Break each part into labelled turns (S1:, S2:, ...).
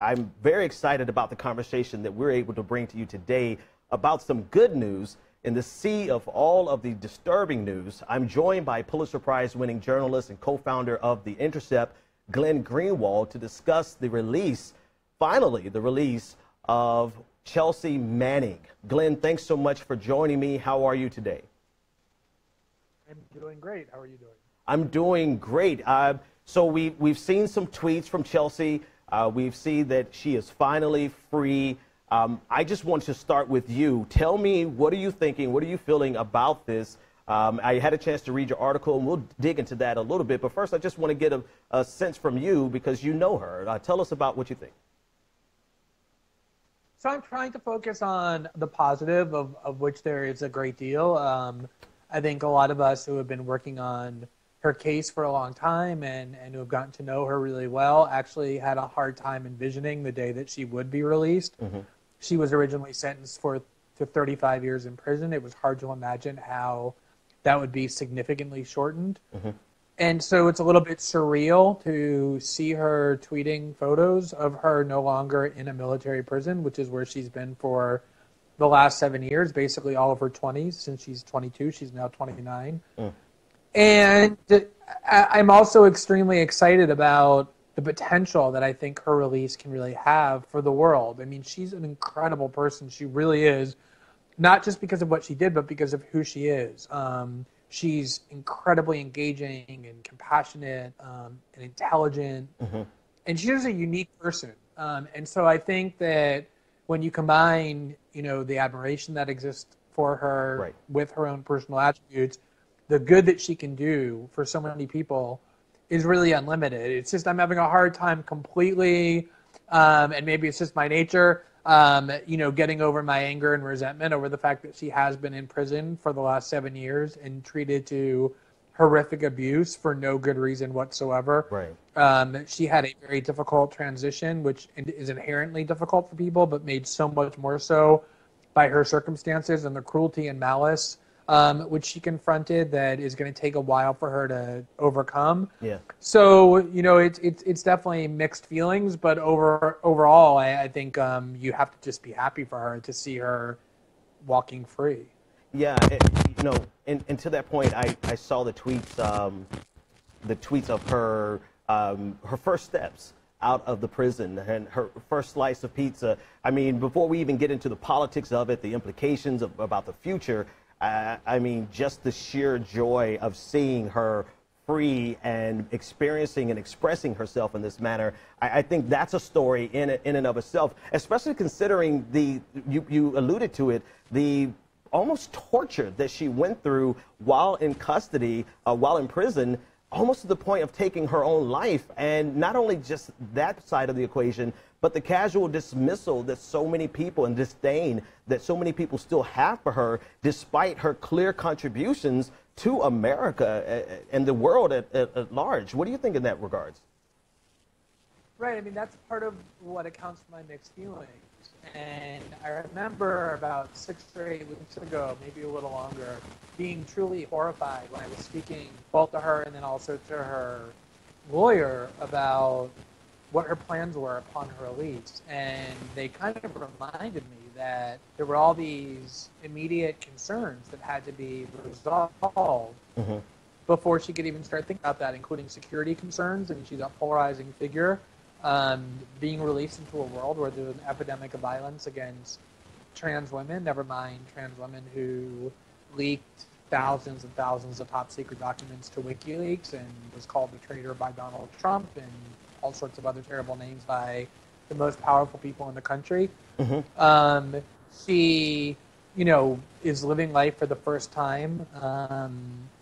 S1: I'm very excited about the conversation that we're able to bring to you today about some good news in the sea of all of the disturbing news. I'm joined by Pulitzer Prize winning journalist and co-founder of The Intercept, Glenn Greenwald, to discuss the release, finally the release of Chelsea Manning. Glenn, thanks so much for joining me. How are you today?
S2: I'm doing great. How are you doing?
S1: I'm doing great. So we've seen some tweets from Chelsea. We've seen that she is finally free. I just want to start with you. Tell me, what are you thinking? What are you feeling about this? I had a chance to read your article, and we'll dig into that a little bit. But first, I just want to get a sense from you because you know her. Tell us about what you think.
S2: So I'm trying to focus on the positive, of which there is a great deal. I think a lot of us who have been working on her case for a long time and who have gotten to know her really well actually had a hard time envisioning the day that she would be released. Mm-hmm. She was originally sentenced to 35 years in prison. It was hard to imagine how that would be significantly shortened. Mm-hmm. And so it's a little bit surreal to see her tweeting photos of her no longer in a military prison, which is where she's been for the last 7 years, basically all of her 20s. Since she's 22, she's now 29. Mm. And I'm also extremely excited about the potential that I think her release can really have for the world. I mean, she's an incredible person. She really is, not just because of what she did, but because of who she is. She's incredibly engaging and compassionate and intelligent. Mm-hmm. And she's a unique person. And so I think that when you combine, the admiration that exists for her right. with her own personal attributes, the good that she can do for so many people is really unlimited. It's just I'm having a hard time completely, and maybe it's just my nature, getting over my anger and resentment over the fact that she has been in prison for the last 7 years and treated to horrific abuse for no good reason whatsoever. Right. She had a very difficult transition, which is inherently difficult for people, but made so much more so by her circumstances and the cruelty and malice which she confronted that is going to take a while for her to overcome. Yeah. So, it's definitely mixed feelings, but overall, I think you have to just be happy for her to see her walking free.
S1: Yeah, and to that point, I saw the tweets of her first steps out of the prison and her first slice of pizza. I mean, before we even get into the politics of it, the implications about the future, I mean, just the sheer joy of seeing her free and experiencing and expressing herself in this manner, I think that's a story in and of itself, especially considering you alluded to it, the almost torture that she went through while in custody, while in prison, almost to the point of taking her own life. And not only just that side of the equation, but the casual dismissal that so many people and disdain that so many people still have for her, despite her clear contributions to America and the world at large. What do you think in that regards?
S2: Right. I mean, that's part of what accounts for my mixed feelings. And I remember about 6 or 8 weeks ago, maybe a little longer, being truly horrified when I was speaking both to her and then also to her lawyer about what her plans were upon her release. And they kind of reminded me that there were all these immediate concerns that had to be resolved mm-hmm. before she could even start thinking about that, including security concerns. I mean, she's a polarizing figure. Being released into a world where there's an epidemic of violence against trans women, never mind trans women who leaked thousands and thousands of top secret documents to WikiLeaks and was called a traitor by Donald Trump and all sorts of other terrible names by the most powerful people in the country. Mm-hmm. She, is living life for the first time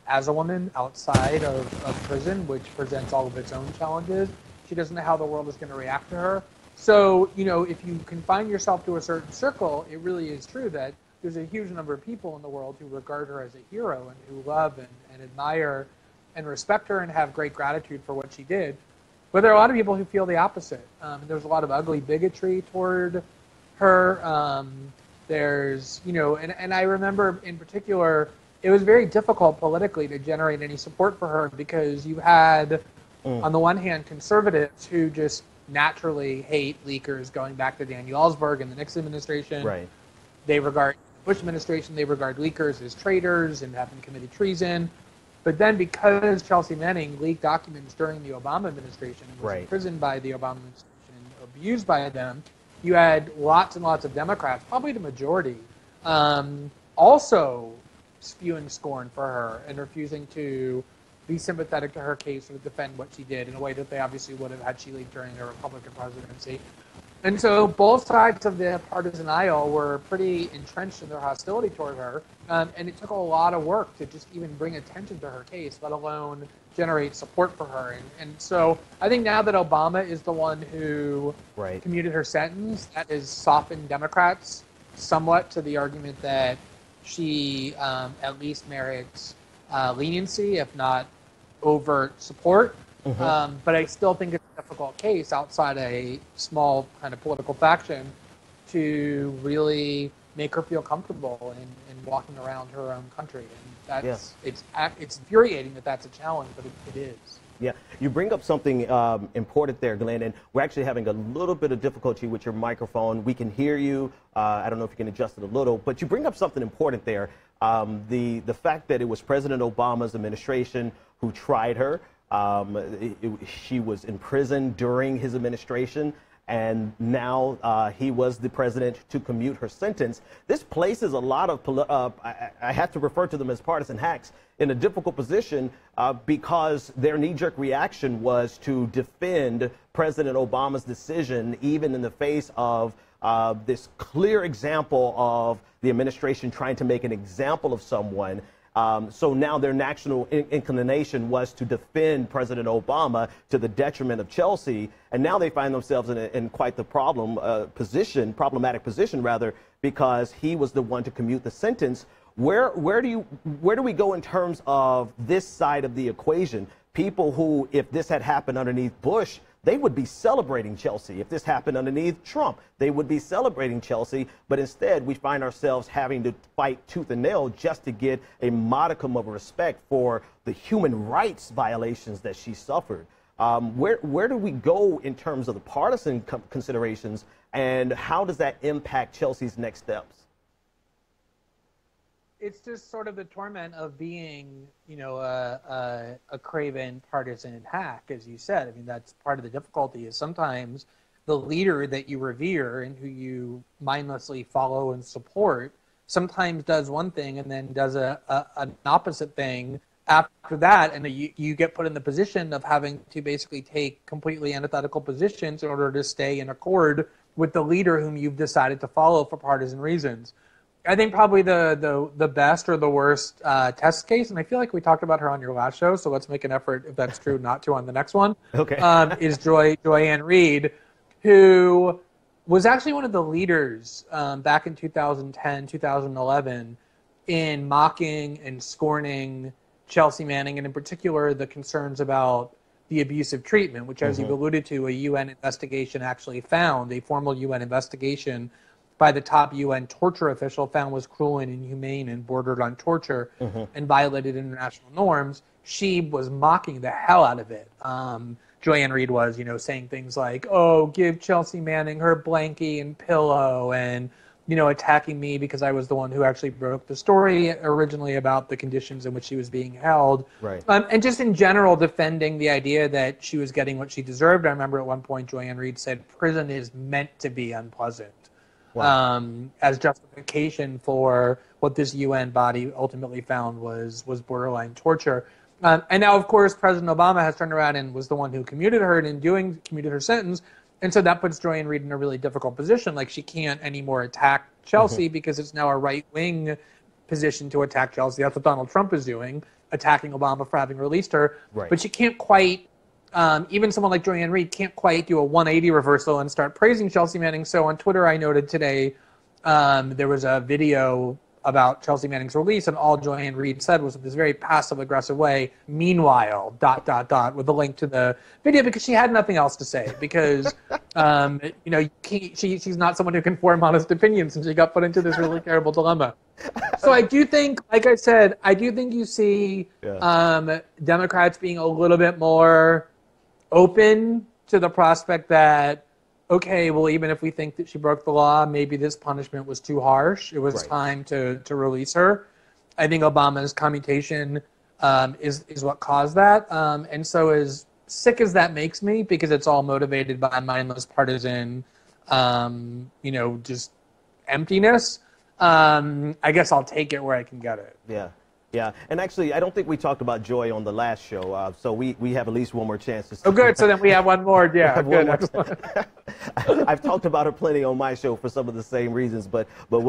S2: as a woman outside of prison, which presents all of its own challenges. She doesn't know how the world is going to react to her. So, if you confine yourself to a certain circle, it really is true that there's a huge number of people in the world who regard her as a hero and who love and admire and respect her and have great gratitude for what she did. But there are a lot of people who feel the opposite. There's a lot of ugly bigotry toward her. There's, and I remember in particular, it was very difficult politically to generate any support for her because you had, on the one hand, conservatives who just naturally hate leakers going back to Daniel Ellsberg and the Nixon administration.
S1: Right.
S2: They regard the Bush administration, they regard leakers as traitors and having committed treason. But then because Chelsea Manning leaked documents during the Obama administration and was imprisoned by the Obama administration and abused by them, you had lots and lots of Democrats, probably the majority, also spewing scorn for her and refusing to be sympathetic to her case or defend what she did in a way that they obviously would have had she leaked during the Republican presidency. And so both sides of the partisan aisle were pretty entrenched in their hostility toward her, and it took a lot of work to just even bring attention to her case, let alone generate support for her. And so I think now that Obama is the one who commuted her sentence, that has softened Democrats somewhat to the argument that she at least merits leniency, if not overt support. But I still think it's a difficult case outside a small kind of political faction to really make her feel comfortable in walking around her own country. And that's it's infuriating that that's a challenge, but it is.
S1: Yeah, you bring up something important there, Glenn, and we're actually having a little bit of difficulty with your microphone. We can hear you. I don't know if you can adjust it a little, but you bring up something important there. The fact that it was President Obama's administration who tried her. She was in prison during his administration, and now he was the president to commute her sentence. This places a lot of, I have to refer to them as partisan hacks, in a difficult position because their knee-jerk reaction was to defend President Obama's decision, even in the face of this clear example of the administration trying to make an example of someone. So now their national inclination was to defend President Obama to the detriment of Chelsea, and now they find themselves in quite the problematic position rather, because he was the one to commute the sentence. Where do we go in terms of this side of the equation? People who, if this had happened underneath Bush, they would be celebrating Chelsea. If this happened underneath Trump, they would be celebrating Chelsea. But instead, we find ourselves having to fight tooth and nail just to get a modicum of respect for the human rights violations that she suffered. Where do we go in terms of the partisan considerations, and how does that impact Chelsea's next steps?
S2: It's just sort of the torment of being, a craven partisan hack, as you said. I mean, that's part of the difficulty is sometimes the leader that you revere and who you mindlessly follow and support sometimes does one thing and then does an opposite thing after that, and you get put in the position of having to basically take completely antithetical positions in order to stay in accord with the leader whom you've decided to follow for partisan reasons. I think probably the best or the worst test case, and I feel like we talked about her on your last show, so let's make an effort, if that's true, not to on the next one, is Joy-Ann Reid, who was actually one of the leaders back in 2010, 2011 in mocking and scorning Chelsea Manning, and in particular the concerns about the abusive treatment, which, as you've alluded to, a UN investigation actually found, a formal UN investigation by the top UN torture official found was cruel and inhumane and bordered on torture and violated international norms. She was mocking the hell out of it. Joy-Ann Reid was, saying things like, oh, give Chelsea Manning her blankie and pillow, and, attacking me because I was the one who actually broke the story originally about the conditions in which she was being held.
S1: Right.
S2: And just in general defending the idea that she was getting what she deserved. I remember at one point Joy-Ann Reid said, prison is meant to be unpleasant. As justification for what this UN body ultimately found was borderline torture. And now, of course, President Obama has turned around and was the one who commuted her and commuted her sentence. And so that puts Joy-Ann Reid in a really difficult position. Like, she can't anymore attack Chelsea because it's now a right-wing position to attack Chelsea. That's what Donald Trump is doing, attacking Obama for having released her.
S1: Right.
S2: But she can't quite... even someone like Joy-Ann Reid can't quite do a 180 reversal and start praising Chelsea Manning. So on Twitter, I noted today there was a video about Chelsea Manning's release, and all Joy-Ann Reid said was in this very passive-aggressive way, meanwhile, ... with a link to the video, because she had nothing else to say. Because, she's not someone who can form honest opinions, and she got put into this really terrible dilemma. So I do think, like I said, you see Democrats being a little bit more open to the prospect that, okay, well, even if we think that she broke the law, maybe this punishment was too harsh. It was time to release her. I think Obama's commutation is what caused that. And so as sick as that makes me, because it's all motivated by mindless partisan, just emptiness, I guess I'll take it where I can get it.
S1: Yeah. Yeah, and actually, I don't think we talked about Joy on the last show, so we have at least one more chance to.
S2: Oh, good. So then we have one more. Yeah, good.
S1: I've talked about her plenty on my show for some of the same reasons, but we'll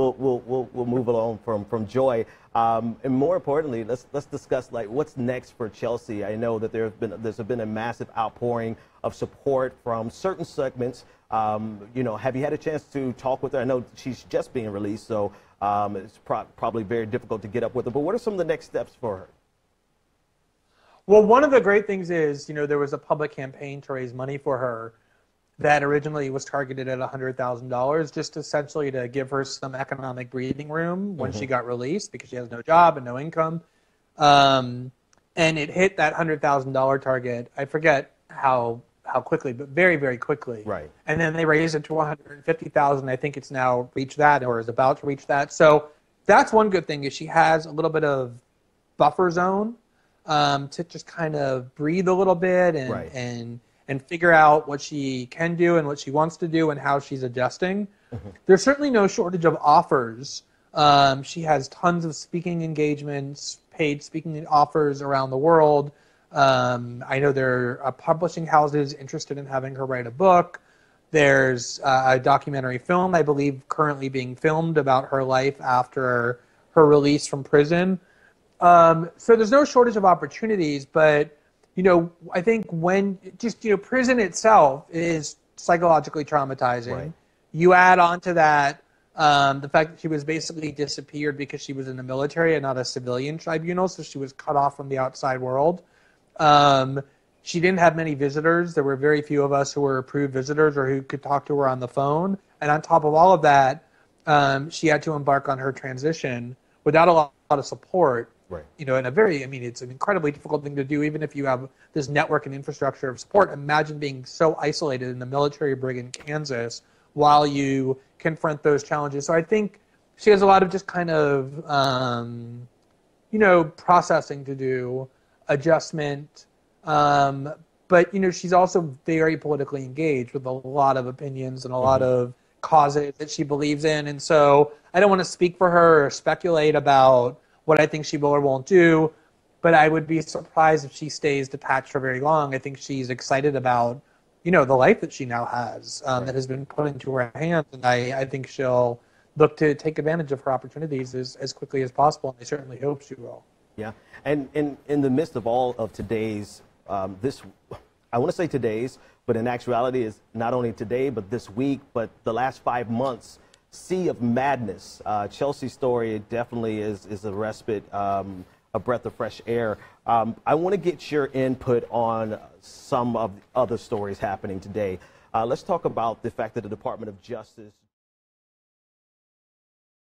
S1: move along from Joy, and more importantly, let's discuss like what's next for Chelsea. I know that there's been a massive outpouring of support from certain segments. Have you had a chance to talk with her? I know she's just being released, so. It's probably very difficult to get up with her, but what are some of the next steps for her?
S2: Well, one of the great things is, there was a public campaign to raise money for her that originally was targeted at $100,000, just essentially to give her some economic breathing room when she got released, because she has no job and no income. And it hit that $100,000 target. I forget how quickly, but very, very quickly.
S1: Right.
S2: And then they raised it to $150,000. I think it's now reached that or is about to reach that. So that's one good thing, is she has a little bit of buffer zone to just kind of breathe a little bit and figure out what she can do and what she wants to do and how she's adjusting. There's certainly no shortage of offers. She has tons of speaking engagements, paid speaking offers around the world. I know there are publishing houses interested in having her write a book. There's a documentary film, I believe, currently being filmed about her life after her release from prison. So there's no shortage of opportunities, but, I think prison itself is psychologically traumatizing. Right. You add on to that the fact that she was basically disappeared because she was in the military and not a civilian tribunal, so she was cut off from the outside world. She didn't have many visitors. There were very few of us who were approved visitors or who could talk to her on the phone. And on top of all of that, she had to embark on her transition without a lot of support.
S1: Right.
S2: In it's an incredibly difficult thing to do, even if you have this network and infrastructure of support. Imagine being so isolated in the military brig in Kansas while you confront those challenges. So I think she has a lot of just kind of, processing to do. Adjustment, but she's also very politically engaged with a lot of opinions and a lot of causes that she believes in, and so I don't want to speak for her or speculate about what I think she will or won't do, but I would be surprised if she stays detached for very long. I think she's excited about the life that she now has that has been put into her hands, and I think she'll look to take advantage of her opportunities as quickly as possible, and I certainly hope she will.
S1: Yeah, and in the midst of all of today's, I want to say today's, but in actuality is not only today, but this week, but the last 5 months, sea of madness. Chelsea's story definitely is a respite, a breath of fresh air. I want to get your input on some of the other stories happening today. Let's talk about the fact that the Department of Justice